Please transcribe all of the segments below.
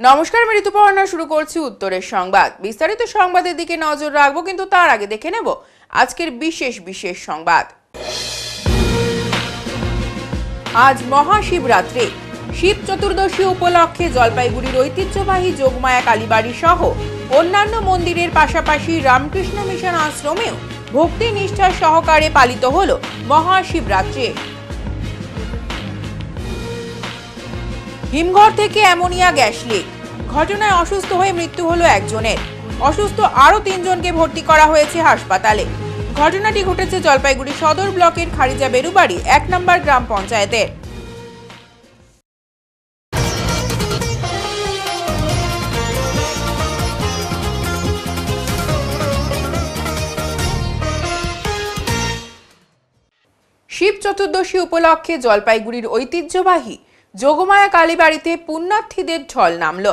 নমস্কার, আমি ঋতুপর্ণা শুরু করছি উত্তরের সংবাদ। বিস্তারিত সংবাদের দিকে নজর রাখবো, কিন্তু তার আগে দেখে নেব আজকের বিশেষ সংবাদ। আজ মহাশিবরাত্রি। শিব চতুর্দশী উপলক্ষে জলপাইগুড়ির ঐতিহ্যবাহী যোগমায়া কালীবাড়ি সহ অন্যান্য মন্দিরের পাশাপাশি রামকৃষ্ণ মিশন আশ্রমেও ভক্তি নিষ্ঠার সহকারে পালিত হল মহাশিবরাত্রি। হিমঘর থেকে অ্যামোনিয়া গ্যাস লিক। ঘটনায় অসুস্থ হয়ে মৃত্যু হলো একজনের। অসুস্থ আরও 3 জনকে ভর্তি করা হয়েছে হাসপাতালে। ঘটনাটি ঘটেছে জলপাইগুড়ি সদর ব্লকের খারিজা বেরুবাড়ি 1 নম্বর গ্রাম পঞ্চায়েতের। শিব চতুর্দশী উপলক্ষে জলপাইগুড়ির ঐতিহ্যবাহী যোগমায়া কালীবাড়িতে পুণ্যার্থীদের ঢল নামল।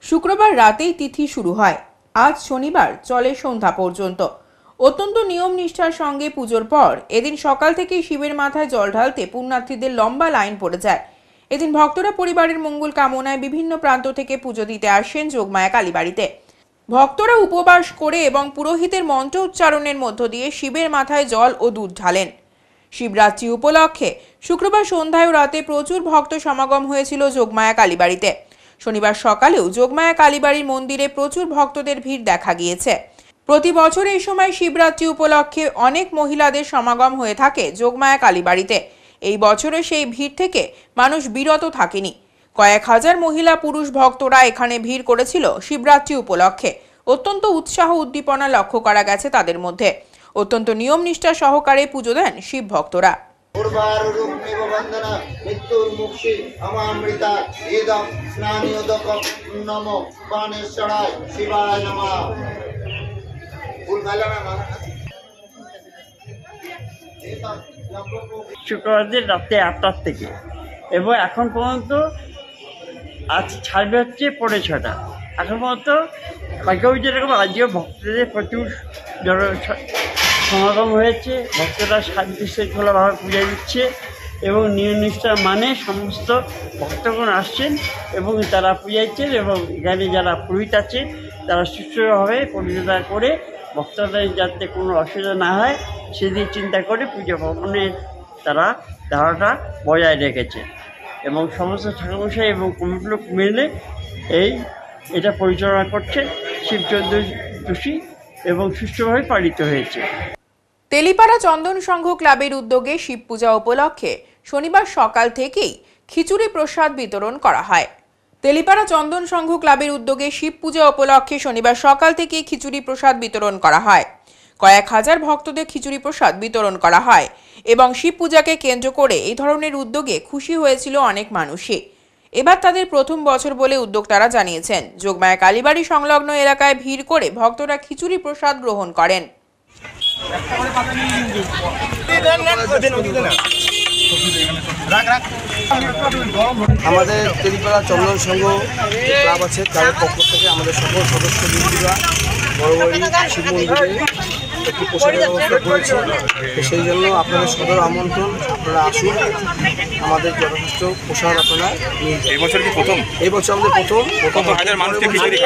শুক্রবার রাতেই তিথি শুরু হয়। আজ শনিবার চলে সন্ধ্যা পর্যন্ত। অত্যন্ত নিয়ম নিষ্ঠার সঙ্গে পুজোর পর এদিন সকাল থেকেই শিবের মাথায় জল ঢালতে পুণ্যার্থীদের লম্বা লাইন পড়ে যায়। এদিন ভক্তরা পরিবারের মঙ্গল কামনায় বিভিন্ন প্রান্ত থেকে পুজো দিতে আসেন যোগমায়া কালীবাড়িতে। ভক্তরা উপবাস করে এবং পুরোহিতের মন্ত্র উচ্চারণের মধ্য দিয়ে শিবের মাথায় জল ও দুধ ঢালেন। শিবরাত্রি উপলক্ষে শুক্রবার সন্ধ্যায় ও রাতে প্রচুর ভক্ত সমাগম হয়েছিল যোগমায়া কালীবাড়িতে। শনিবার সকালেও যোগমায়া কালীবাড়ির মন্দিরে প্রচুর ভক্তদের ভিড় দেখা গিয়েছে। প্রতি বছর এই সময় শিবরাত্রি উপলক্ষে অনেক মহিলাদের সমাগম হয়ে থাকে যোগমায়া কালীবাড়িতে। এই বছরে সেই ভিড় থেকে মানুষ বিরত থাকেনি। কয়েক হাজার মহিলা পুরুষ ভক্তরা এখানে ভিড় করেছিল শিবরাত্রি উপলক্ষে। অত্যন্ত উৎসাহ উদ্দীপনা লক্ষ্য করা গেছে তাদের মধ্যে। অত্যন্ত নিয়ম নিষ্ঠা সহকারে পুজো দেন শিব ভক্তরা। শুক্রবার দিন রাতে 8টার থেকে এবং এখন পর্যন্ত আজ ছাড়বে হচ্ছে 6:30। এখন পর্যন্ত কালকেও যেরকম আজকেও ভক্তদের প্রচুর সমাগম হয়েছে। ভক্তরা শান্তি শৃঙ্খলাভাবে পূজা দিচ্ছে এবং নিয়ম নিষ্ঠা মানে সমস্ত ভক্তগণ আসছেন এবং তারা পূজা দিচ্ছেন এবং এখানে যারা পুরোহিত আছে তারা সুষ্ঠুভাবে পরিচালনা করে ভক্তদের যাতে কোনো অসুবিধা না হয় সেদিকে চিন্তা করে পুজো ভবনের তারা ধারাটা বজায় রেখেছে এবং সমস্ত ঠাকুরমশাই এবং কমিটির লোক মিলে এটা পরিচালনা করছে। শিব চতুর্দশী এবং সুষ্ঠুভাবে পালিত হয়েছে। তেলিপাড়া চন্দন সংঘ ক্লাবের উদ্যোগে শিব পূজা উপলক্ষে শনিবার সকাল থেকেই খিচুড়ি প্রসাদ বিতরণ করা হয়। তেলিপাড়া চন্দন সংঘ ক্লাবের উদ্যোগে শিব পূজা উপলক্ষে শনিবার সকাল থেকেই খিচুড়ি প্রসাদ বিতরণ করা হয়। কয়েক হাজার ভক্তদের খিচুড়ি প্রসাদ বিতরণ করা হয় এবং শিব পূজাকে কেন্দ্র করে এই ধরনের উদ্যোগে খুশি হয়েছিল অনেক মানুষই। এবার তাদের প্রথম বছর বলে উদ্যোক্তারা জানিয়েছেন। যোগমায়া কালীবাড়ি সংলগ্ন এলাকায় ভিড় করে ভক্তরা খিচুড়ি প্রসাদ গ্রহণ করেন। আমাদের তেলিপাড়া চন্দন সংঘ ক্লাব আছে, ক্লাবের পক্ষ থেকে আমাদের সকল সদস্যবৃন্দরা বড়বাড়ি শিব মন্দিরে একটি প্রসাদের ব্যবস্থা করেছে। সেই জন্য আপনাদের সদর আমন্ত্রণ, আপনারা আসুন, আমাদের যথেষ্ট প্রসাদ আপনারা নিয়ে যান। এই বছর কি প্রথম? এই বছর আমাদের প্রথম হাজার মানুষকে খিচুড়ি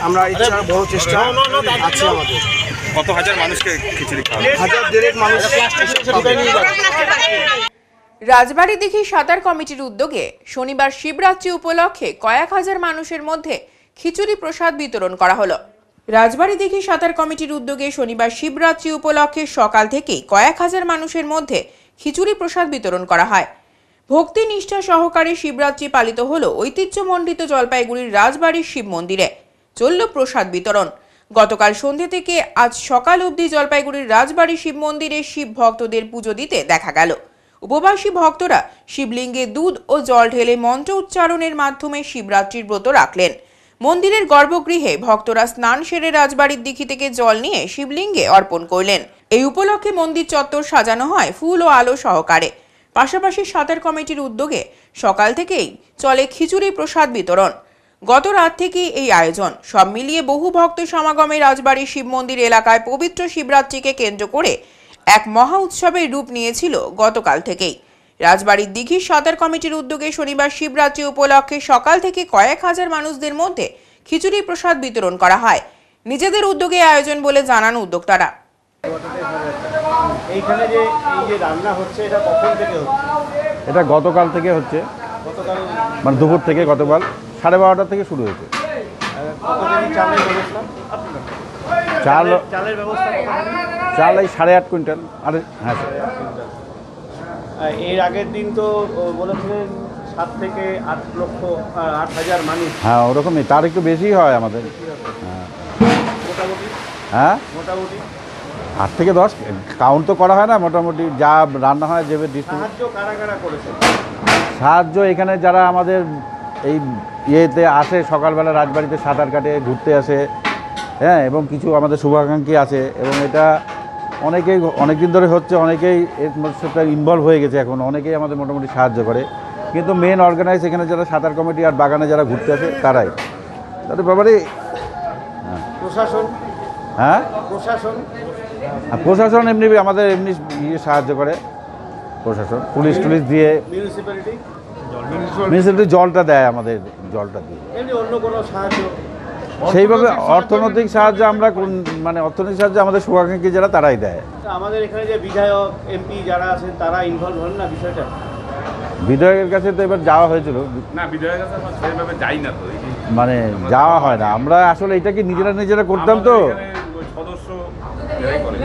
আমরা ইচ্ছা বড় চেষ্টা আছে আমাদের। কত হাজার মানুষকে খিচুড়ি খাওয়া? 1,500 মানুষ। রাজবাড়ি দিঘি সাঁতার কমিটির উদ্যোগে শনিবার শিবরাত্রি উপলক্ষে কয়েক হাজার মানুষের মধ্যে খিচুড়ি প্রসাদ বিতরণ করা হলো। রাজবাড়ি দিঘি সাঁতার কমিটির উদ্যোগে শনিবার শিবরাত্রি উপলক্ষে সকাল থেকেই কয়েক হাজার মানুষের মধ্যে খিচুড়ি প্রসাদ বিতরণ করা হয়। ভক্তি নিষ্ঠা সহকারে শিবরাত্রি পালিত হলো ঐতিহ্যমণ্ডিত জলপাইগুড়ির রাজবাড়ির শিব মন্দিরে। চলল প্রসাদ বিতরণ। গতকাল সন্ধ্যে থেকে আজ সকাল অবধি জলপাইগুড়ির রাজবাড়ি শিব মন্দিরে শিব ভক্তদের পুজো দিতে দেখা গেল। উপবাসী ভক্তরা শিবলিঙ্গে দুধ ও জল ঢেলে মন্ত্র উচ্চারণের মাধ্যমে শিবরাত্রির ব্রত রাখলেন। মন্দিরের গর্ভগৃহে ভক্তরা স্নান সেরে রাজবাড়ির দিঘি থেকে জল নিয়ে শিবলিঙ্গে অর্পণ করলেন। এই উপলক্ষে মন্দির চত্বর সাজানো হয় ফুল ও আলো সহকারে। পাশাপাশি সাঁতার কমিটির উদ্যোগে সকাল থেকেই চলে খিচুড়ি প্রসাদ বিতরণ। গত রাত থেকেই এই আয়োজন। সব মিলিয়ে বহু ভক্ত সমাগমে রাজবাড়ির শিব মন্দির এলাকায় পবিত্র শিবরাত্রিকে কেন্দ্র করে এক মহা উৎসবের রূপ নিয়েছিল গতকাল থেকেই। রাজবাড়ির দিঘির সাঁতার কমিটির উদ্যোগে শনিবার শিবরাত্রি উপলক্ষে সকাল থেকে কয়েক হাজার মানুষদের মধ্যে খিচুড়ি প্রসাদ বিতরণ করা হয়। নিজেদের উদ্যোগে আয়োজন বলে জানান উদ্যোক্তারা। এইখানে যে এই যে রান্না হচ্ছে এটা কখন থেকে হচ্ছে? এটা গতকাল থেকে হচ্ছে, গতকাল মানে দুপুর থেকে গতকাল 12:30 থেকে শুরু হয়েছে। কত কেজি চালের ব্যবস্থা? চাল চালের ব্যবস্থা কত কেজি? চাল এই 8.5 কুইন্টাল। আর হ্যাঁ স্যার, এর আগের দিন তো বলেছিলেন 7 থেকে 8 লক্ষ 8,000 মানুষ হ্যাঁ ওরকমই, তার একটু বেশি হয় আমাদের। হ্যাঁ মোটামুটি হ্যাঁ, মোটামুটি 8 থেকে 10 কাউন্ট তো করা হয় না, মোটামুটি যা রান্না হয় যে সাহায্য কারা কারা করেছে? সাহায্য এখানে যারা আমাদের এই ইয়েতে আসে, সকালবেলা রাজবাড়িতে সাঁতার কাটে, ঘুরতে আসে, হ্যাঁ, এবং কিছু আমাদের শুভাকাঙ্ক্ষী আছে, এবং এটা অনেকেই অনেক দিন ধরে হচ্ছে, অনেকেই এর সাথে ইনভলভ হয়ে গেছে, এখন অনেকেই আমাদের মোটামুটি সাহায্য করে। কিন্তু মেন অর্গানাইজ এখানে যারা সাঁতার কমিটি আর বাগানে যারা ঘুরতে আসে তারাই। তাদের ব্যাপারে প্রশাসন, হ্যাঁ প্রশাসন প্রশাসন এমনি আমাদের এমনি সাহায্য করে, প্রশাসন পুলিশ টুলিশ দিয়ে, মিউনিসিপ্যালিটি জলটা দেয়, আমাদের জলটা দিয়ে। এমনি অন্য কোনো সাহায্য সেইভাবে অর্থনৈতিক সাহায্য আমরা মানে অর্থনৈতিক সাহায্য আমাদের শুভাকাঙ্ক্ষী যারা তারাই দেয়। আমাদের এখানে যে বিধায়ক এমপি যারা আছেন তারা ইনভলভ হন না বিষয়টা? বিধায়কের কাছে তো এবার যাওয়া হয়েছিল না, বিধায়কের কাছে আমরা সেইভাবে যাই না, তো মানে যাওয়া হয় না। আমরা আসলে এটাকে নিজেরা করতাম, তো সদস্য এরাই করে।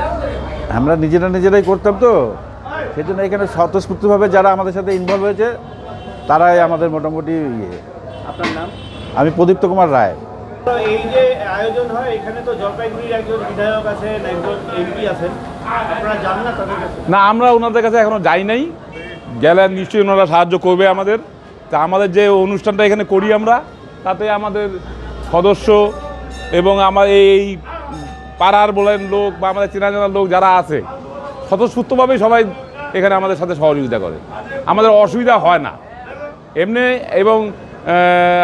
আমরা নিজেরাই করতাম, তো সেই জন্য এখানে স্বতঃস্ফূর্তভাবে যারা আমাদের সাথে ইনভলভ হয়েছে তারাই আমাদের মোটামুটি ইয়ে। আপনার নাম? আমি প্রদীপ্ত কুমার রায়। এই যে আয়োজন হয় এখানে তো জলপাইগুড়ির একজন বিধায়ক আছেন, একজন এমপি আছেন, আপনারা জান না তাদের কাছে? না, আমরা ওনাদের কাছে এখনো যাই নাই, গেলে নিশ্চয়ই ওনারা সাহায্য করবে আমাদের। তা আমাদের যে অনুষ্ঠানটা এখানে করি আমরা, তাতে আমাদের সদস্য এবং আমার এই পাড়ার বলেন লোক বা আমাদের চেনা জানার লোক যারা আছে, স্বতঃস্ফূর্তভাবেই সবাই এখানে আমাদের সাথে সহযোগিতা করে, আমাদের অসুবিধা হয় না এমনি। এবং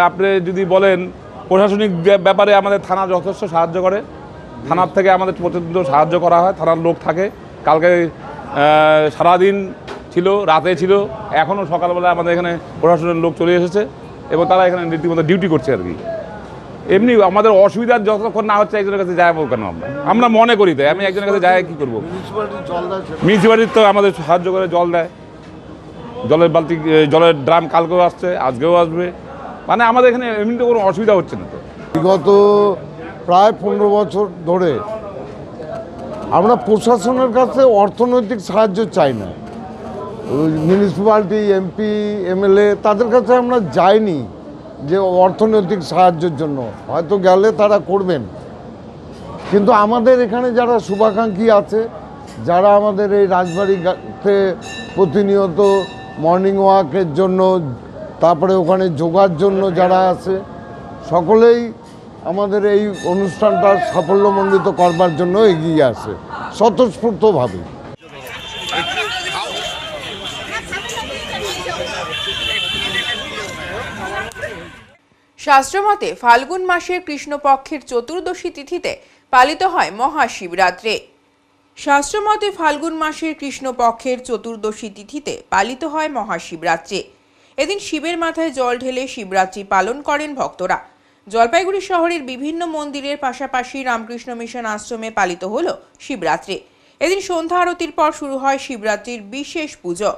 আপনি যদি বলেন প্রশাসনিক ব্যাপারে আমাদের থানা যথেষ্ট সাহায্য করে, থানার থেকে আমাদের প্রতিদিন সাহায্য করা হয়, থানার লোক থাকে। কালকে সারাদিন ছিল, রাতে ছিল, এখনও সকালবেলা আমাদের এখানে প্রশাসনের লোক চলে এসেছে এবং তারা এখানে রীতিমতো ডিউটি করছে আর কি। এমনি আমাদের অসুবিধা যতক্ষণ না হচ্ছে একজনের কাছে যাবো কেন, আমরা মনে করি তাই। আমি একজনের কাছে যাই কী করবো? মিউনিসিপ্যালিটি তো আমাদের সাহায্য করে, জল দেয়, জলের বালতি, জলের ড্রাম কালকেও আসছে, আজকেও আসবে, মানে আমাদের এখানে এমনিতে কোনো অসুবিধা হচ্ছে না। তো বিগত প্রায় 15 বছর ধরে আমরা প্রশাসনের কাছে অর্থনৈতিক সাহায্য চাই না। মিউনিসিপ্যালিটি, এমপি, এমএলএ তাদের কাছে আমরা যাইনি যে অর্থনৈতিক সাহায্যের জন্য, হয়তো গেলে তারা করবেন। কিন্তু আমাদের এখানে যারা শুভাকাঙ্ক্ষী আছে, যারা আমাদের এই রাজবাড়িতে প্রতিনিয়ত মর্নিং ওয়াকের জন্য, তারপরে ওখানে যোগার জন্য যারা আছে, সকলেই আমাদের এই অনুষ্ঠানটা সাফল্যমণ্ডিত করবার জন্য এগিয়ে আসে স্বতঃস্ফূর্তভাবে। শাস্ত্রমতে ফাল্গুন মাসের কৃষ্ণপক্ষের চতুর্দশী তিথিতে পালিত হয় মহাশিবরাত্রি। শাস্ত্রমতে ফাল্গুন মাসের কৃষ্ণপক্ষের চতুর্দশী তিথিতে পালিত হয় মহাশিবরাত্রি। এদিন শিবের মাথায় জল ঢেলে শিবরাত্রি পালন করেন ভক্তরা। জলপাইগুড়ি শহরের বিভিন্ন মন্দিরের পাশাপাশি রামকৃষ্ণ মিশন আশ্রমে পালিত হলো শিবরাত্রি। এদিন সন্ধ্যা আরতির পর শুরু হয় শিবরাত্রির বিশেষ পুজো।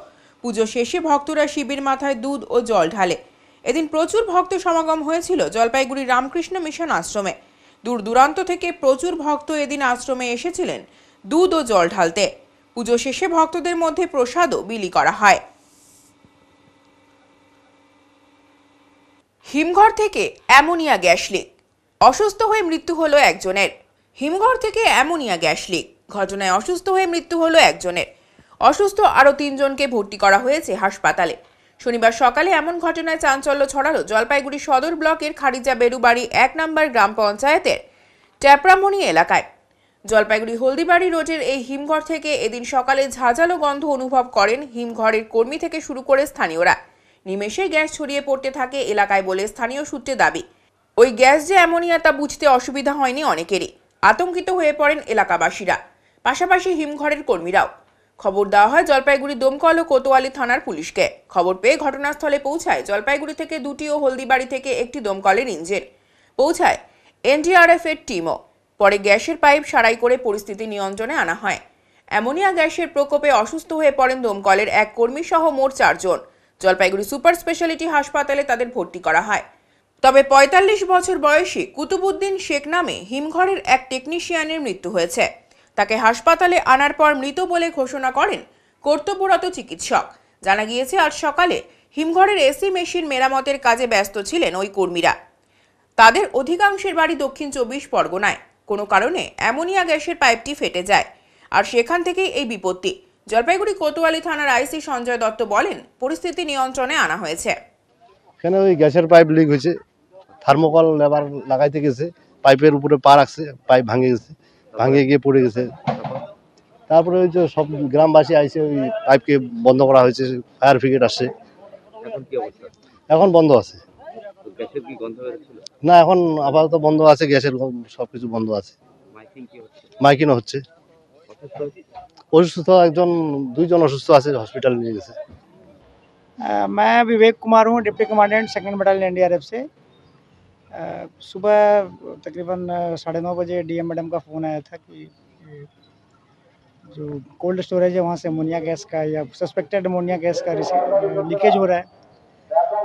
পুজো শেষে ভক্তরা শিবের মাথায় দুধ ও জল ঢালে। এদিন প্রচুর ভক্ত সমাগম হয়েছিল জলপাইগুড়ি রামকৃষ্ণ মিশন আশ্রমে। দূর দূরান্ত থেকে প্রচুর ভক্ত এদিন আশ্রমে এসেছিলেন দুধ ও জল ঢালতে। পুজো শেষে ভক্তদের মধ্যে প্রসাদও বিলি করা হয়। হিমঘর থেকে অ্যামোনিয়া গ্যাস লিক, অসুস্থ হয়ে মৃত্যু হলো একজনের। হিমঘর থেকে অ্যামোনিয়া গ্যাস লিক ঘটনায় অসুস্থ হয়ে মৃত্যু হলো একজনের। অসুস্থ আরও 3 জনকে ভর্তি করা হয়েছে হাসপাতালে। শনিবার সকালে এমন ঘটনায় চাঞ্চল্য ছড়ালো জলপাইগুড়ি সদর ব্লকের খারিজা বেরুবাড়ি 1 নম্বর গ্রাম পঞ্চায়েতের ট্যাপরামণি এলাকায়। জলপাইগুড়ি হলদিবাড়ি রোডের এই হিমঘর থেকে এদিন সকালে ঝাঁঝালো গন্ধ অনুভব করেন হিমঘরের কর্মী থেকে শুরু করে স্থানীয়রা। নিমেষে গ্যাস ছড়িয়ে পড়তে থাকে এলাকায় বলে স্থানীয় সূত্রে দাবি। ওই গ্যাস যে অ্যামোনিয়া তা বুঝতে অসুবিধা হয়নি অনেকেরই। আতঙ্কিত হয়ে পড়েন এলাকাবাসীরা, পাশাপাশি হিমঘরের কর্মীরাও। খবর দেওয়া হয় জলপাইগুড়ি দমকল ও কোতোয়ালি থানার পুলিশকে। খবর পেয়ে ঘটনাস্থলে পৌঁছায় জলপাইগুড়ি থেকে 2টি ও হলদিবাড়ি থেকে 1টি দমকলের ইঞ্জিন। পৌঁছায় এনডিআরএফ এর টিমও। পরে গ্যাসের পাইপ সারাই করে পরিস্থিতি নিয়ন্ত্রণে আনা হয়। অ্যামোনিয়া গ্যাসের প্রকোপে অসুস্থ হয়ে পড়েন দমকলের এক কর্মী সহ মোট 4 জন। জলপাইগুড়ি সুপার স্পেশালিটি হাসপাতালে তাদের ভর্তি করা হয়। তবে 45 বছর বয়সী কুতুবুদ্দিন শেখ নামে হিমঘরের এক টেকনিশিয়ানের মৃত্যু হয়েছে। তাকে হাসপাতালে আনার পর মৃত বলে ঘোষণা করেন কর্তব্যরত চিকিৎসক। জানা গিয়েছে আজ সকালে হিমঘরের এসি মেশিন মেরামতের কাজে ব্যস্ত ছিলেন ওই কর্মীরা। তাদের অধিকাংশের বাড়ি দক্ষিণ 24 পরগনায়। কোনো কারণে অ্যামোনিয়া গ্যাসের পাইপটি ফেটে যায়, আর সেখান থেকেই এই বিপত্তি। জলপাইগুড়ি কোতোয়ালি থানার আইসি সঞ্জয় দত্ত বলেন, পরিস্থিতি নিয়ন্ত্রণে আনা হয়েছে। কেন ওই গ্যাসের পাইপ লিক হয়েছে, থার্মোকল লেবার লাগাইতে গেছে, পাইপের উপরে পা রাখছে, পাইপ ভাঙে গেছে, ভাঙে গিয়ে পড়ে গেছে। তারপরে ওই যে সব গ্রামবাসী আইসে ওই পাইপকে বন্ধ করা হয়েছে, ফায়ার ব্রিগেড আসছে। এখন বন্ধ আছে না, এখন আপাতত বন্ধ আছে, গ্যাসের সবকিছু বন্ধ আছে। মাইকিংও হচ্ছে। অসুস্থ একজন 2 জন অসুস্থ আছে, হসপিটাল নিয়ে গেছে। मैं विवेक कुमार हूँ, deputy commandant 2nd battalion NDRF से। सुबह तकरीबन 9:30 बजे डीएम मैडम का फ़ोन आया था कि जो कोल्ड स्टोरेज है वहाँ से अमोनिया गैस का या सस्पेक्टेड अमोनिया गैस का लीकेज हो रहा है।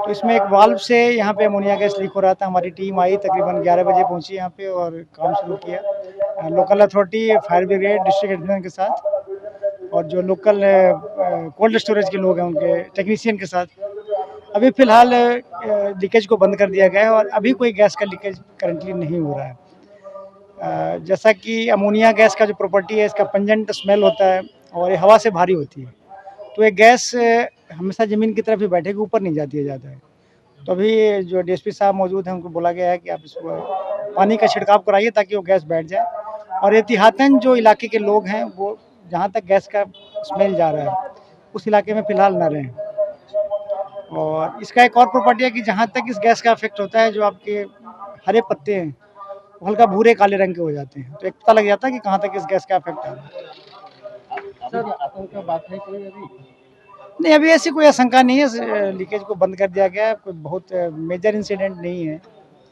तो इसमें एक वाल्व से यहाँ पे अमोनिया गैस लीक हो रहा था। हमारी टीम आई, तकरीबन 11 बजे पहुँची यहाँ पे और काम शुरू किया। Local authority, fire brigade, district administration के साथ और जो लोकल कोल्ड स्टोरेज के लोग हैं उनके टेक्नीशियन के साथ। अभी फ़िलहाल लीकेज को बंद कर दिया गया है और अभी कोई गैस का लीकेज करंटली नहीं हो रहा है। जैसा कि अमोनिया गैस का जो प्रॉपर्टी है, इसका पंजेंट स्मेल होता है और ये हवा से भारी होती है। तो ये गैस हमेशा ज़मीन की तरफ ही बैठेगी, ऊपर नहीं जाती है ज़्यादा है। तो अभी जो डीएसपी साहब मौजूद हैं उनको बोला गया है कि आप इसको पानी का छिड़काव कराइए ताकि वो गैस बैठ जाए। और एहतियातन जो इलाके के लोग हैं वो जहाँ तक गैस का स्मेल जा रहा है उस इलाके में फ़िलहाल न रहें। और इसका एक और प्रॉपर्टी है कि जहाँ तक इस गैस का इफेक्ट होता है, जो आपके हरे पत्ते हैं वो हल्का भूरे काले रंग के हो जाते हैं, तो एक पता लग जाता है कि कहाँ तक इस गैस का इफेक्ट आ रहा है। नहीं, अभी ऐसी कोई आशंका नहीं है। लीकेज को बंद कर दिया गया है, कोई बहुत मेजर इंसिडेंट नहीं है।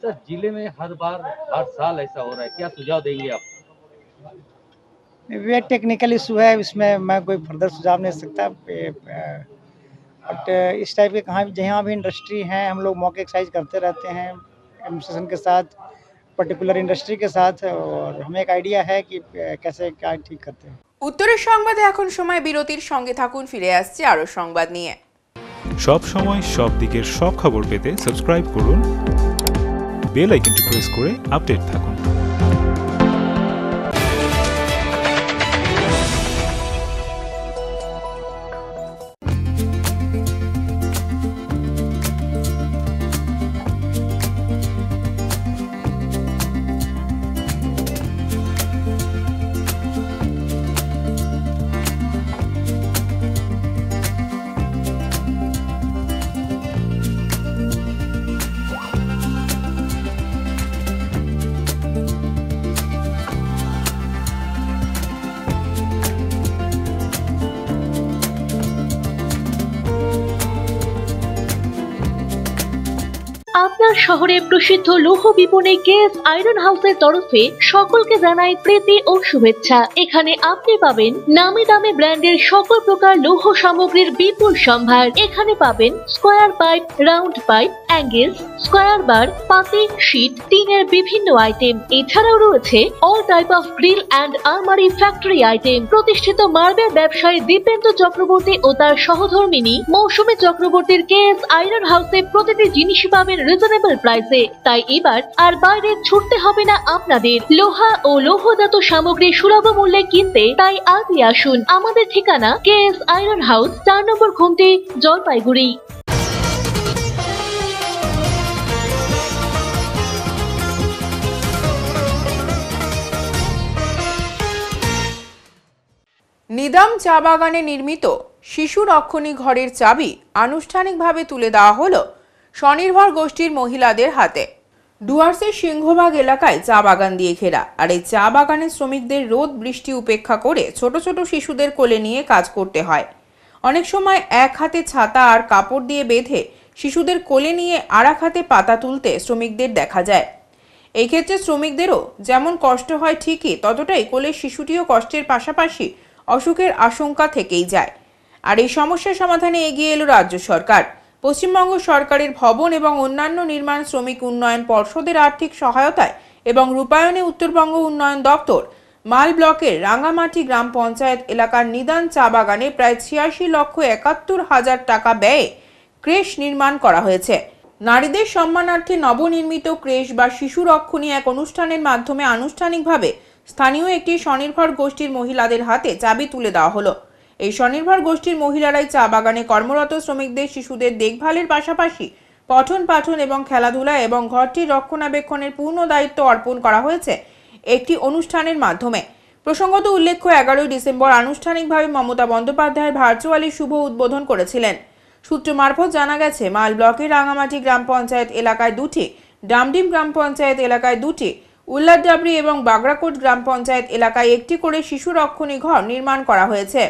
सर, जिले में हर साल ऐसा हो रहा है, क्या सुझाव देंगे आप? ये टेक्निकल इशू है, इसमें मैं कोई फर्दर सुझाव नहीं दे सकता। बट इस टाइप के जहाँ भी इंडस्ट्री हैं, हम लोग मौके एक्सरसाइज करते रहते हैं एडमिनिस्ट्रेशन के साथ, पर्टिकुलर इंडस्ट्री के साथ, और हमें एक आइडिया है कि कैसे क्या ठीक करते हैं। উত্তরের সংবাদে এখন সময় বিরতির। সঙ্গে থাকুন, ফিরে আসছে আরো সংবাদ নিয়ে। সব সময় সব দিকের সব খবর পেতে সাবস্ক্রাইব করুন, বেল আইকনটি প্রেস করে আপডেট থাকুন। আপনার শহরে প্রসিদ্ধ লৌহ বিপণী কেএস আয়রন হাউসের তরফে সকলকে জানাই প্রীতি ও শুভেচ্ছা। এখানে আপনি পাবেন নামি দামি ব্র্যান্ডের সকল প্রকার লৌহ সামগ্রীর বিপুল সম্ভার। এখানে পাবেন square pipe, round pipe, angles, square bar, পাতি, শীট, টিনের বিভিন্ন আইটেম। এছাড়াও রয়েছে all type of grill and আলমারি ফ্যাক্টরি আইটেম। প্রতিষ্ঠিত মার্বেল ব্যবসায়ী দীপেন্দ্র চক্রবর্তী ও তার সহধর্মিনী মৌসুমী চক্রবর্তীর কেএস আয়রন হাউসে প্রতিটি জিনিসই পাবেন রিজনেবল প্রাইসে। তাই এবার আর বাইরে ছুটতে হবে না আপনাদের। লোহা ও লৌহজাত সামগ্রী সুলভ মূল্যে কিনতে তাই আজই আসুন। আমাদের ঠিকানা কেএস আয়রন হাউস, 4 নম্বর ঘুমটি, জলপাইগুড়ি। নিদাম চা বাগানে নির্মিত শিশু রক্ষণী ঘরের চাবি আনুষ্ঠানিকভাবে তুলে দেওয়া হলো স্বনির্ভর গোষ্ঠীর মহিলাদের হাতে। ডুয়ার্সের সিংহবাগ এলাকায় চা বাগান দিয়ে ঘেরা, আর এই চা বাগানের শ্রমিকদের রোদ বৃষ্টি উপেক্ষা করে ছোট ছোট শিশুদের কোলে নিয়ে কাজ করতে হয়। অনেক সময় এক হাতে ছাতা আর কাপড় দিয়ে বেঁধে শিশুদের কোলে নিয়ে আর এক হাতে পাতা তুলতে শ্রমিকদের দেখা যায়। এই ক্ষেত্রে শ্রমিকদেরও যেমন কষ্ট হয় ঠিকই ততটাই কোলের শিশুটিও কষ্টের পাশাপাশি অসুখের আশঙ্কা থেকেই যায়। আর এই সমস্যার সমাধানে এগিয়ে এলো রাজ্য সরকার। পশ্চিমবঙ্গ সরকারের ভবন এবং অন্যান্য নির্মাণ শ্রমিক উন্নয়ন পর্ষদের আর্থিক সহায়তায় এবং রূপায়ণে উত্তরবঙ্গ উন্নয়ন দপ্তর মাল ব্লকের রাঙ্গামাটি গ্রাম পঞ্চায়েত এলাকার নিদান চা বাগানে প্রায় 86,71,000 টাকা ব্যয়ে ক্রেশ নির্মাণ করা হয়েছে। নারীদের সম্মানার্থে নবনির্মিত ক্রেশ বা শিশু রক্ষণী এক অনুষ্ঠানের মাধ্যমে আনুষ্ঠানিকভাবে স্থানীয় একটি স্বনির্ভর গোষ্ঠীর মহিলাদের হাতে চাবি তুলে দেওয়া হলো। এই স্বনির্ভর গোষ্ঠীর মহিলারাই চা বাগানে কর্মরত শ্রমিকদের শিশুদের দেখভালের পাশাপাশি পঠন পাঠন এবং খেলাধুলা এবং ঘরটির রক্ষণাবেক্ষণের পূর্ণ দায়িত্ব অর্পণ করা হয়েছে একটি অনুষ্ঠানের মাধ্যমে। প্রসঙ্গত উল্লেখ্য 11 ডিসেম্বর আনুষ্ঠানিকভাবে মমতা বন্দ্যোপাধ্যায়ের ভার্চুয়ালি শুভ উদ্বোধন করেছিলেন। সূত্র মারফত জানা গেছে মাল ব্লকের রাঙ্গামাটি গ্রাম পঞ্চায়েত এলাকায় 2টি, ডামডিম গ্রাম পঞ্চায়েত এলাকায় 2টি, উল্লাডাবরি এবং বাগড়াকোট গ্রাম পঞ্চায়েত এলাকায় একটি করে শিশু রক্ষণী ঘর নির্মাণ করা হয়েছে।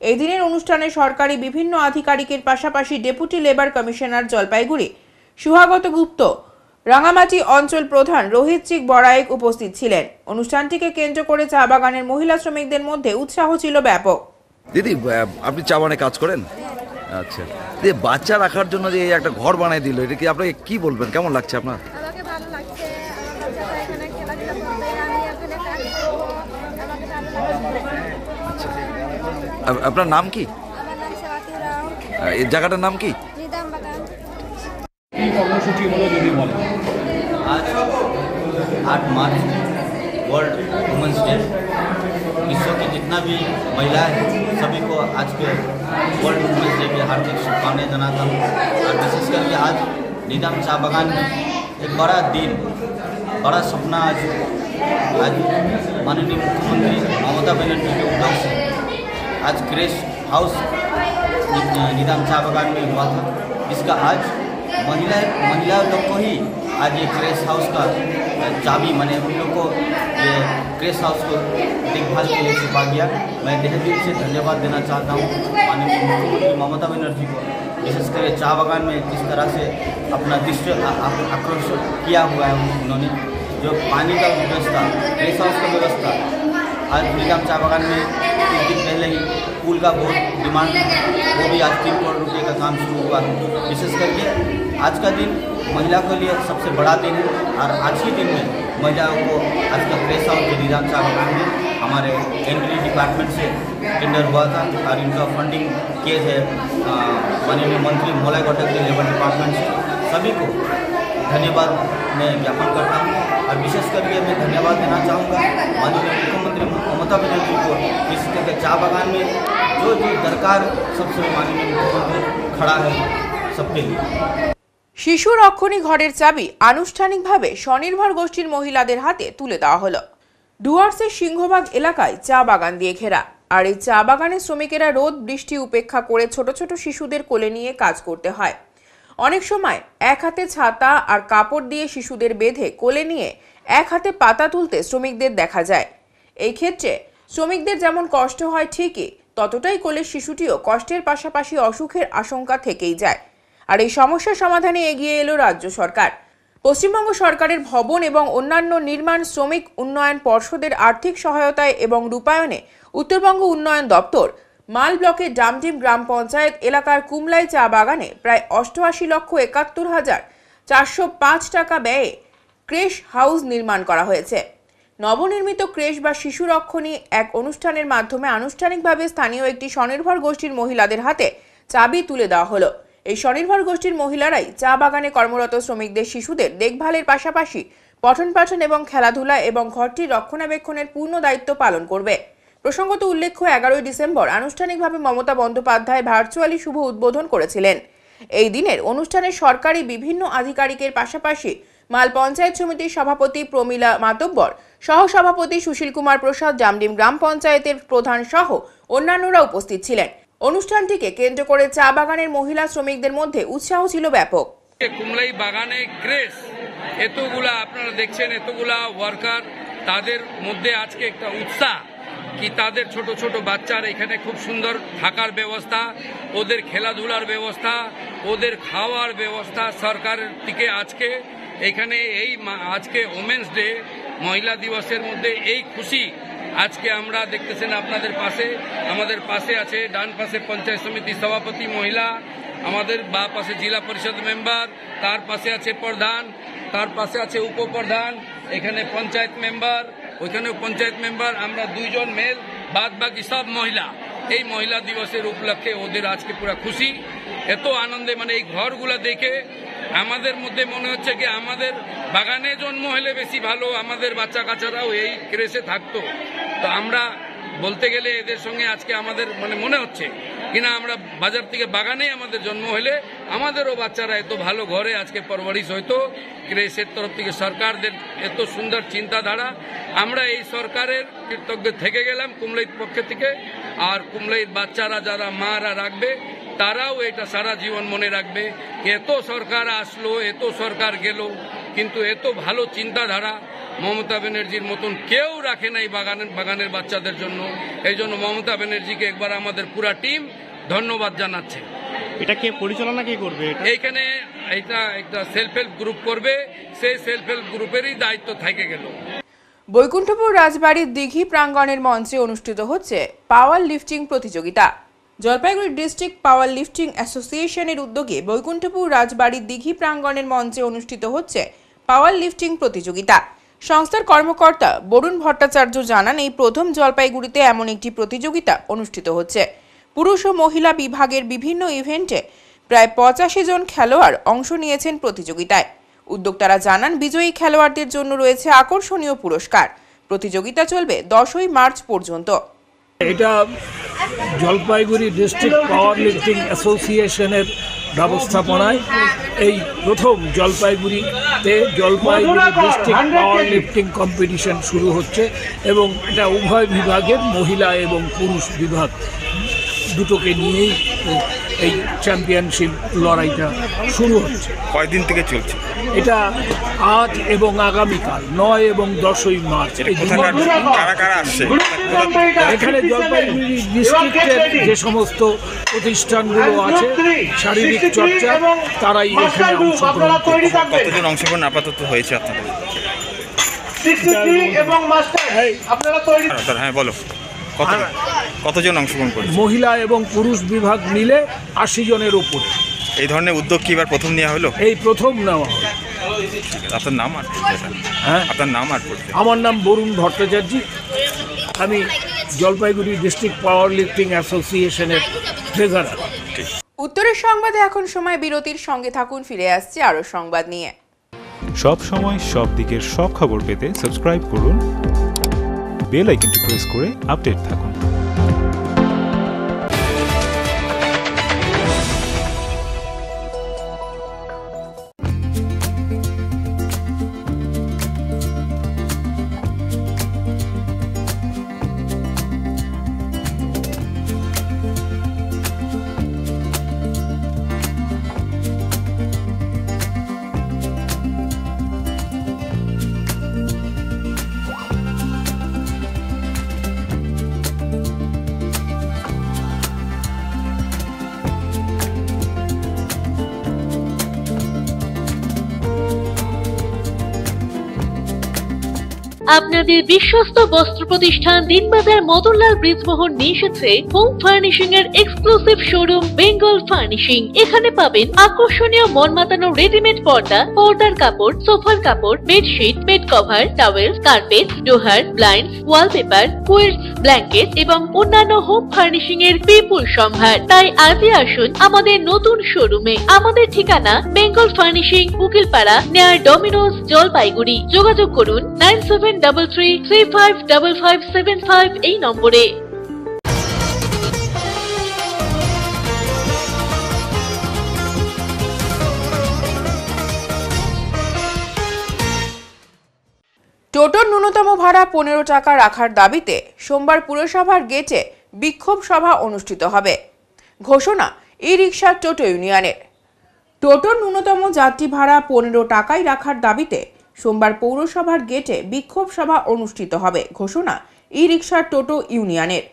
এই দিনের অনুষ্ঠানে সরকারি বিভিন্ন আধিকারিকের পাশাপাশি ডেপুটি লেবার কমিশনার জলপাইগুড়ি সুহাগত গুপ্ত, রাঙ্গামাটি অঞ্চল প্রধান রোহিত চিক বড়াইক উপস্থিত ছিলেন। অনুষ্ঠানটিকে কেন্দ্র করে চা বাগানের মহিলা শ্রমিকদের মধ্যে উৎসাহ ছিল ব্যাপক। দিদি, আপনি চা বাগানে কাজ করেন? আচ্ছা, দিদি, বাচ্চা রাখার জন্য যে একটা ঘর বানিয়ে দিল, এটা কি আপনাকে কি বলবেন, কেমন লাগছে আপনার? আমাকে ভালো লাগছে, আমার বাচ্চাটা এখানে খেলাধুলা করবে, আমি এখানে কাজ করবো, আমাকে ভালো লাগছে। আচ্ছা, আপনার নাম কি? আমার নাম সেবাতি রাও। এই জায়গাটার নাম কি? নিদাম বাগান। কি কর্মসূচি হলো যদি বলেন? आज 8 मार्च वर्ल्ड वुमेंस डे। विश्व की जितना भी महिलाएं हैं सभी को आज के वर्ल्ड वुमेंस डे की हार्दिक शुभकामनाएं जनाता हूँ। और विशेष करके आज निदाम चा बागान में एक बड़ा दिन, बड़ा सपना आज माननीय मुख्यमंत्री ममता बनर्जी के उद्योग से आज क्रेश हाउस निदाम चा बागान में हुआ था, जिसका आज महिला लोग को ही आज ये क्रेश हाउस का चाबी मैंने उन लोग को ये क्रेश हाउस को देखभाल के लिए सौंपा गया। मैं तहे दिल से धन्यवाद देना चाहता हूँ माननीय मुख्यमंत्री ममता बनर्जी को, विशेषकर चा बागान में जिस तरह से अपना दृष्टि आकर्षित किया हुआ है उन्होंने। जो पानी का व्यवस्था, क्रेश हाउस का व्यवस्था, आज निदाम चा बागान में कुछ दिन पहले ही पुल का बहुत डिमांड, वो भी आज 3 करोड़ रुपये का काम शुरू हुआ है। विशेष करके आज का दिन महिला के लिए सबसे बड़ा दिन है और आज के दिन में महिलाओं को आज का क्रेश हाउस के निदाम चा बागान में हमारे एंट्री डिपार्टमेंट से टेंडर हुआ था और इनका फंडिंग केस है माननीय मंत्री मोलाई घटक के लेबर डिपार्टमेंट से। सभी को धन्यवाद मैं ज्ञापन करता हूँ और विशेष करके मैं धन्यवाद देना चाहूँगा माननीय मुख्यमंत्री ममता बनर्जी को, इस करके चा बागान में जो दरकार सबसे माननीय मुख्यमंत्री खड़ा है सबके लिए। শিশু রক্ষণী ঘরের চাবি আনুষ্ঠানিকভাবে স্বনির্ভর গোষ্ঠীর মহিলাদের হাতে তুলে দেওয়া হলো। ডুয়ার্সের সিংহবাগ এলাকায় চা বাগান দিয়ে ঘেরা, আর এই চা বাগানের শ্রমিকেরা রোদ বৃষ্টি উপেক্ষা করে ছোট ছোট শিশুদের কোলে নিয়ে কাজ করতে হয়। অনেক সময় এক হাতে ছাতা আর কাপড় দিয়ে শিশুদের বেঁধে কোলে নিয়ে এক হাতে পাতা তুলতে শ্রমিকদের দেখা যায়। এই ক্ষেত্রে শ্রমিকদের যেমন কষ্ট হয় ঠিকই ততটাই কোলের শিশুটিও কষ্টের পাশাপাশি অসুখের আশঙ্কা থেকেই যায়। আর এই সমস্যার সমাধানে এগিয়ে এলো রাজ্য সরকার। পশ্চিমবঙ্গ সরকারের ভবন এবং অন্যান্য নির্মাণ শ্রমিক উন্নয়ন পর্ষদের আর্থিক সহায়তায় এবং রূপায়ণে উত্তরবঙ্গ উন্নয়ন দপ্তর মাল ব্লকের ডামডিম গ্রাম পঞ্চায়েত এলাকার কুমলাই চা বাগানে প্রায় 88,71,405 টাকা ব্যয়ে ক্রেশ হাউস নির্মাণ করা হয়েছে। নবনির্মিত ক্রেশ বা শিশু রক্ষণী এক অনুষ্ঠানের মাধ্যমে আনুষ্ঠানিকভাবে স্থানীয় একটি স্বনির্ভর গোষ্ঠীর মহিলাদের হাতে চাবি তুলে দেওয়া হলো। এই স্বনির্ভর গোষ্ঠীর মহিলারাই চা বাগানে কর্মরত শ্রমিকদের শিশুদের দেখভালের পাশাপাশি পঠন পাঠন এবং খেলাধুলা এবং ঘরটির রক্ষণাবেক্ষণের পূর্ণ দায়িত্ব পালন করবে। প্রসঙ্গত উল্লেখ্য 11 ডিসেম্বর আনুষ্ঠানিকভাবে মমতা বন্দ্যোপাধ্যায় ভার্চুয়ালি শুভ উদ্বোধন করেছিলেন। এই দিনের অনুষ্ঠানে সরকারি বিভিন্ন আধিকারিকের পাশাপাশি মাল পঞ্চায়েত সমিতির সভাপতি প্রমীলা মাতব্বর, সহসভাপতি সুশীল কুমার প্রসাদ, জামডিম গ্রাম পঞ্চায়েতের প্রধান সহ অন্যান্যরা উপস্থিত ছিলেন। অনুষ্ঠানটিকে কেন্দ্র করে চা বাগানের মহিলা শ্রমিকদের মধ্যে উৎসাহ ছিল ব্যাপক। কুমলাই বাগানে ক্রেশ এতগুলা আপনারা দেখছেন এতগুলা ওয়ার্কার, তাদের মধ্যে আজকে একটা উৎসাহ কি তাদের ছোট ছোট বাচ্চার এখানে খুব সুন্দর থাকার ব্যবস্থা, ওদের খেলাধুলার ব্যবস্থা, ওদের খাওয়ার ব্যবস্থা সরকারের থেকে আজকে এখানে আজকে ওমেন্স ডে মহিলা দিবসের মধ্যে এই খুশি আজকে আমরা দেখতেছেন আপনাদের পাশে, আমাদের পাশে আছে ডান পাশে পঞ্চায়েত সমিতি সভাপতি মহিলা, আমাদের বা পাশে জেলা পরিষদ মেম্বার, তার পাশে আছে প্রধান, তার পাশে আছে উপপ্রধান, এখানে পঞ্চায়েত মেম্বার, ওইখানেও পঞ্চায়েত মেম্বার, আমরা 2 জন মেল, বাদ বাকি সব মহিলা। এই মহিলা দিবসের উপলক্ষে ওদের আজকে পুরো খুশি, এত আনন্দে, মানে এই ঘরগুলো দেখে আমাদের মধ্যে মনে হচ্ছে কি আমাদের বাগানে জন্ম হলে বেশি ভালো, আমাদের বাচ্চা কাচ্চারাও এই ক্রেসে থাকতো। তো আমরা বলতে গেলে এদের সঙ্গে আজকে আমাদের মনে হচ্ছে কিনা আমরা বাজার থেকে বাগানে আমাদের জন্ম হলে আমাদেরও বাচ্চারা এত ভালো ঘরে আজকে পরবরিশ হইতো। ক্রেসের তরফ থেকে সরকারদের এত সুন্দর চিন্তাধারা, আমরা এই সরকারের কৃতজ্ঞ থেকে গেলাম কুমলাইর পক্ষ থেকে। আর কুমলাইর বাচ্চারা যারা মারা রাখবে তারাও এটা সারা জীবন মনে রাখবে, এত সরকার আসলো, এত সরকার গেল, কিন্তু এত ভালো চিন্তাধারা মমতা ব্যানার্জির মতন কেউ রাখে নাই বাগানের বাচ্চাদের জন্য। এই জন্য মমতা ব্যানার্জিকে একবার আমাদের পুরা টিম ধন্যবাদ জানাচ্ছে। এটা কে পরিচালনা কে করবে? এইখানে এটা একটা সেলফ হেল্প গ্রুপ করবে, সেই সেলফ হেল্প গ্রুপেরই দায়িত্ব থেকে গেল। বৈকুণ্ঠপুর রাজবাড়ির দিঘি প্রাঙ্গণের মঞ্চে অনুষ্ঠিত হচ্ছে পাওয়ার লিফটিং প্রতিযোগিতা। জলপাইগুড়ি ডিস্ট্রিক্ট পাওয়ার লিফটিং অ্যাসোসিয়েশনের উদ্যোগে বৈকুণ্ঠপুর রাজবাড়ির দিঘি প্রাঙ্গণের মঞ্চে অনুষ্ঠিত হচ্ছে পাওয়ার লিফটিং প্রতিযোগিতা। সংস্থার কর্মকর্তা বরুণ ভট্টাচার্য জানান, এই প্রথম জলপাইগুড়িতে এমন একটি প্রতিযোগিতা অনুষ্ঠিত হচ্ছে। পুরুষ ও মহিলা বিভাগের বিভিন্ন ইভেন্টে প্রায় 85 জন খেলোয়াড় অংশ নিয়েছেন প্রতিযোগিতায়। উদ্যোক্তারা জানান, বিজয়ী খেলোয়াড়দের জন্য রয়েছে আকর্ষণীয় পুরস্কার। প্রতিযোগিতা চলবে 10ই মার্চ পর্যন্ত। এটা জলপাইগুড়ি ডিস্ট্রিক্ট পাওয়ার লিফটিং অ্যাসোসিয়েশনের ব্যবস্থাপনায় এই প্রথম জলপাইগুড়ি ডিস্ট্রিক্ট পাওয়ার লিফটিং কম্পিটিশন শুরু হচ্ছে এবং এটা উভয় বিভাগের মহিলা এবং পুরুষ বিভাগ দুটোকে নিয়েই এই চ্যাম্পিয়নশিপ লড়াইটা শুরু হচ্ছে। কয়দিন থেকে চলছে এটা? আজ এবং আগামীকাল 9 এবং 10ই মার্চ। এখানে জলপাইগুড়ি ডিস্ট্রিক্টের যে সমস্ত প্রতিষ্ঠানগুলো আছে শারীরিক চর্চা, তারাই এখানে অংশগ্রহণ করে। কতজন অংশগ্রহণ আপাতত হয়েছে আপনাদের? হ্যাঁ বলো, কতজন অংশগ্রহণ করেছে? মহিলা এবং পুরুষ বিভাগ মিলে 80 জনের উপরে। এই ধরনের উদ্যোগ কি এবার প্রথম নেওয়া হলো? এই প্রথম নেওয়া হলো। আপনার নাম আর আপনার নাম আর আমার নাম বরুণ ভট্টাচার্য, আমি জলপাইগুড়ি ডিস্ট্রিক্ট পাওয়ার লিফটিং অ্যাসোসিয়েশনের ট্রেজারার। উত্তরের সংবাদে এখন সময় বিরতির, সঙ্গে থাকুন, ফিরে আসছে আরো সংবাদ নিয়ে। সব সময় সব দিকের সব খবর পেতে সাবস্ক্রাইব করুন, বেল আইকনটি প্রেস করে আপডেট থাকুন। আপনাদের বিশ্বস্ত বস্ত্র প্রতিষ্ঠান দিনবাজার মদনলাল ব্রিজমোহন নিয়ে এসেছে হোম ফার্নিশিং এর এক্সক্লুসিভ শোরুম বেঙ্গল ফার্নিশিং। এখানে পাবেন আকর্ষণীয় মন মাতানো রেডিমেড পর্দা, পর্দার কাপড়, সোফার কাপড়, bedsheet, bed cover, towel, carpet, ডোহার, ব্লাইন্ডস, ওয়ালপেপার, কুইলস, ব্ল্যাঙ্কেট এবং অন্যান্য হোম ফার্নিশিং এর বিপুল সম্ভার। তাই আজই আসুন আমাদের নতুন শোরুমে। আমাদের ঠিকানা Bengal furnishing, Ukilpara, near Domino's, Jalpaiguri. যোগাযোগ করুন 9733355575 এই নম্বরে। টোটোর ন্যূনতম ভাড়া 15 টাকা রাখার দাবিতে সোমবার পুরসভার গেটে বিক্ষোভ সভা অনুষ্ঠিত হবে। ঘোষণা ই রিকশা টোটো ইউনিয়নের। টোটোর ন্যূনতম যাত্রী ভাড়া 15 টাকায় রাখার দাবিতে সোমবার পৌরসভার গেটে বিক্ষোভ সভা অনুষ্ঠিত হবে ঘোষণা ই রিক্সা টোটো ইউনিয়নের।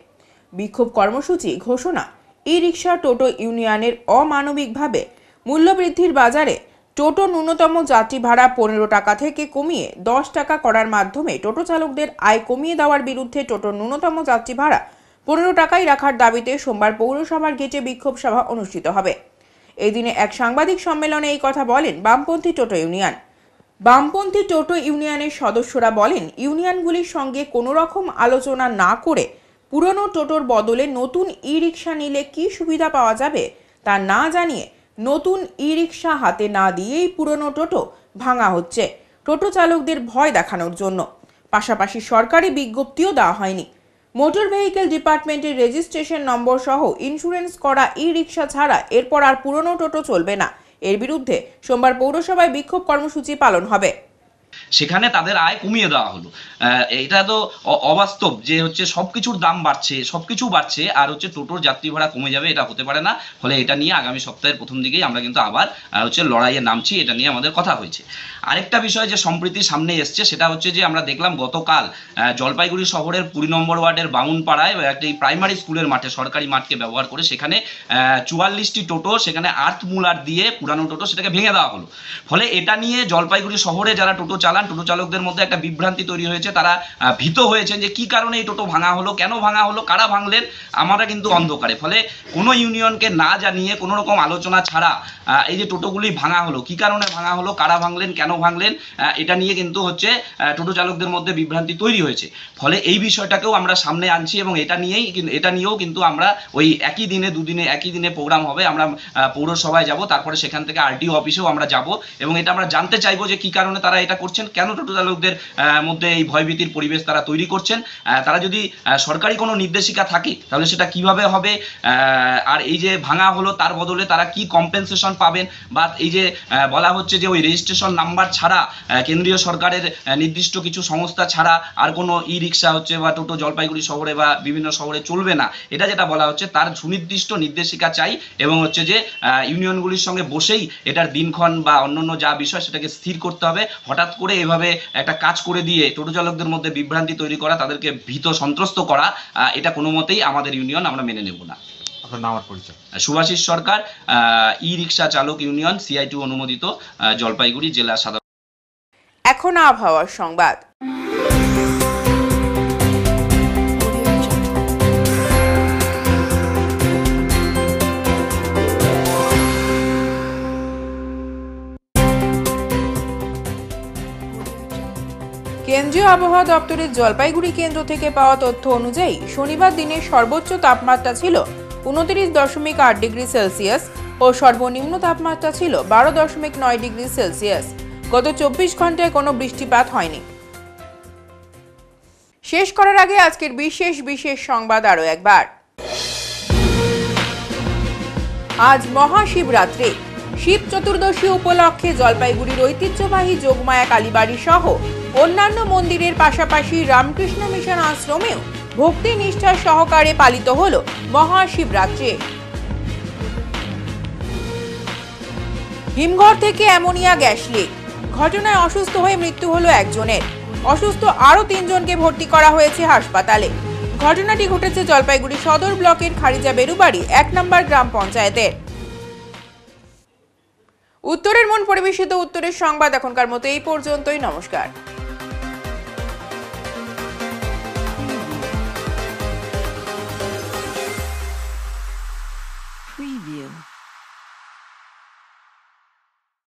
বিক্ষোভ কর্মসূচি ঘোষণা ই রিক্সা টোটো ইউনিয়নের অমানবিকভাবে মূল্যবৃদ্ধির বাজারে টোটো ন্যূনতম যাত্রী ভাড়া 15 টাকা থেকে কমিয়ে 10 টাকা করার মাধ্যমে টোটো চালকদের আয় কমিয়ে দেওয়ার বিরুদ্ধে টোটোর ন্যূনতম যাত্রী ভাড়া 15 টাকায় রাখার দাবিতে সোমবার পৌরসভার গেটে বিক্ষোভ সভা অনুষ্ঠিত হবে। এই দিনে এক সাংবাদিক সম্মেলনে এই কথা বলেন বামপন্থী টোটো ইউনিয়ন। বামপন্থী টোটো ইউনিয়নের সদস্যরা বলেন, ইউনিয়নগুলির সঙ্গে কোনো রকম আলোচনা না করে পুরনো টোটোর বদলে নতুন ই রিক্সা নিলে কি সুবিধা পাওয়া যাবে তা না জানিয়ে নতুন ই রিক্সা হাতে না দিয়েই পুরনো টোটো ভাঙা হচ্ছে টোটো চালকদের ভয় দেখানোর জন্য। পাশাপাশি সরকারি বিজ্ঞপ্তিও দেওয়া হয়নি। মোটর ভেহিকেল ডিপার্টমেন্টের রেজিস্ট্রেশন নম্বর সহ ইন্স্যুরেন্স করা ই রিক্সা ছাড়া এরপর আর পুরনো টোটো চলবে না। এর বিরুদ্ধে সোমবার পৌরসভায় বিক্ষোভ কর্মসূচি পালন হবে। সেখানে তাদের আয় কমিয়ে দেওয়া হলো। এটা তো অবাস্তব যে হচ্ছে সবকিছুর দাম বাড়ছে, সবকিছু বাড়ছে আর হচ্ছে টোটোর যাত্রী ভাড়া কমে যাবে, এটা হতে পারে না। ফলে এটা নিয়ে আগামী সপ্তাহের প্রথম দিকেই আমরা কিন্তু আবার হচ্ছে লড়াইয়ে নামছি, এটা নিয়ে আমাদের কথা হয়েছে। আরেকটা বিষয় যে সম্প্রতি সামনে এসছে সেটা হচ্ছে যে আমরা দেখলাম গতকাল জলপাইগুড়ি শহরের 20 নম্বর ওয়ার্ডের বামুনপাড়ায় একটি প্রাইমারি স্কুলের মাঠে, সরকারি মাঠকে ব্যবহার করে সেখানে 44টি টোটো সেখানে আর্থ মুলার দিয়ে পুরানো টোটো সেটাকে ভেঙে দেওয়া হলো। ফলে এটা নিয়ে জলপাইগুড়ি শহরে যারা টোটো চালান, টোটো চালকদের মধ্যে একটা বিভ্রান্তি তৈরি হয়েছে। তারা ভীত হয়েছেন যে কি কারণে এই টোটো ভাঙা হলো, কেন ভাঙা হলো, কারা ভাঙলেন, আমরা কিন্তু অন্ধকারে। ফলে কোনো ইউনিয়নকে না জানিয়ে কোনো রকম আলোচনা ছাড়া এই যে টোটোগুলি ভাঙা হলো, কি কারণে ভাঙা হলো, কারা ভাঙলেন, কেন ভাঙলেন, এটা নিয়ে কিন্তু হচ্ছে টোটো চালকদের মধ্যে বিভ্রান্তি তৈরি হয়েছে। ফলে এই বিষয়টাকেও আমরা সামনে আনছি এবং এটা নিয়েও কিন্তু আমরা ওই একই দিনে দুদিনে একই দিনে প্রোগ্রাম হবে। আমরা পৌরসভায় যাব, তারপরে সেখান থেকে আরটিও অফিসেও আমরা যাব এবং এটা আমরা জানতে চাইবো যে কি কারণে তারা এটা করছেন, কেন টোটো চালকদের মধ্যে এই ভয়ভীতির পরিবেশ তারা তৈরি করছেন। তারা যদি সরকারি কোনো নির্দেশিকা থাকে তাহলে সেটা কিভাবে হবে, আর এই যে ভাঙা হলো তার বদলে তারা কি কম্পেনসেশন পাবেন, বা এই যে বলা হচ্ছে যে ওই রেজিস্ট্রেশন নাম্বার ছাড়া কেন্দ্রীয় সরকারের নির্দিষ্ট কিছু সংস্থা ছাড়া আর কোনো ই রিক্সা হচ্ছে বা টোটো জলপাইগুড়ি শহরে বা বিভিন্ন শহরে চলবে না, এটা যেটা বলা হচ্ছে তার সুনির্দিষ্ট নির্দেশিকা চাই এবং হচ্ছে যে ইউনিয়নগুলির সঙ্গে বসেই এটার দিনক্ষণ বা অন্যান্য যা বিষয় সেটাকে স্থির করতে হবে। হঠাৎ করে এভাবে একটা কাজ করে দিয়ে টোটো চালকদের মধ্যে বিভ্রান্তি তৈরি করা, তাদেরকে ভীত সন্ত্রস্ত করা, এটা কোনো মতেই আমাদের ইউনিয়ন আমরা মেনে নেব না। আপনার নাম আর পরিচয়? শুভাশিস সরকার, ই রিক্সা চালক ইউনিয়ন, CI2 অনুমোদিত, জলপাইগুড়ি জেলা সাধারণ। এখন আবহাওয়ার সংবাদ। কেন্দ্রীয় আবহাওয়া দপ্তরের জলপাইগুড়ি কেন্দ্র থেকে পাওয়া তথ্য অনুযায়ী শনিবার দিনের সর্বোচ্চ তাপমাত্রা ছিল 29.8 ডিগ্রি সেলসিয়াস ও সর্বনিম্ন তাপমাত্রা ছিল 12.9 ডিগ্রি সেলসিয়াস। গত 24 ঘন্টায় কোনো বৃষ্টিপাত হয়নি। শেষ করার আগে আজকের বিশেষ সংবাদ আরও একবার। আজ মহাশিবরাত্রি। শিব চতুর্দশী উপলক্ষে জলপাইগুড়ির ঐতিহ্যবাহী যোগমায়া কালীবাড়ি সহ অন্যান্য মন্দিরের পাশাপাশি রামকৃষ্ণ মিশন আশ্রমেও ভক্তি নিষ্ঠা সহকারে পালিত হল মহাশিবরাত্রি। হিমঘর থেকে অ্যামোনিয়া গ্যাস লিক, ঘটনায় অসুস্থ হয়ে মৃত্যু হলো একজনের, অসুস্থ আরও 3 জনকে ভর্তি করা হয়েছে হাসপাতালে। ঘটনাটি ঘটেছে জলপাইগুড়ি সদর ব্লকের খারিজা বেরুবাড়ি 1 নম্বর গ্রাম পঞ্চায়েতের। উত্তরের মন পরিবেশিত উত্তরের সংবাদ এখনকার মতো এই পর্যন্তই। নমস্কার।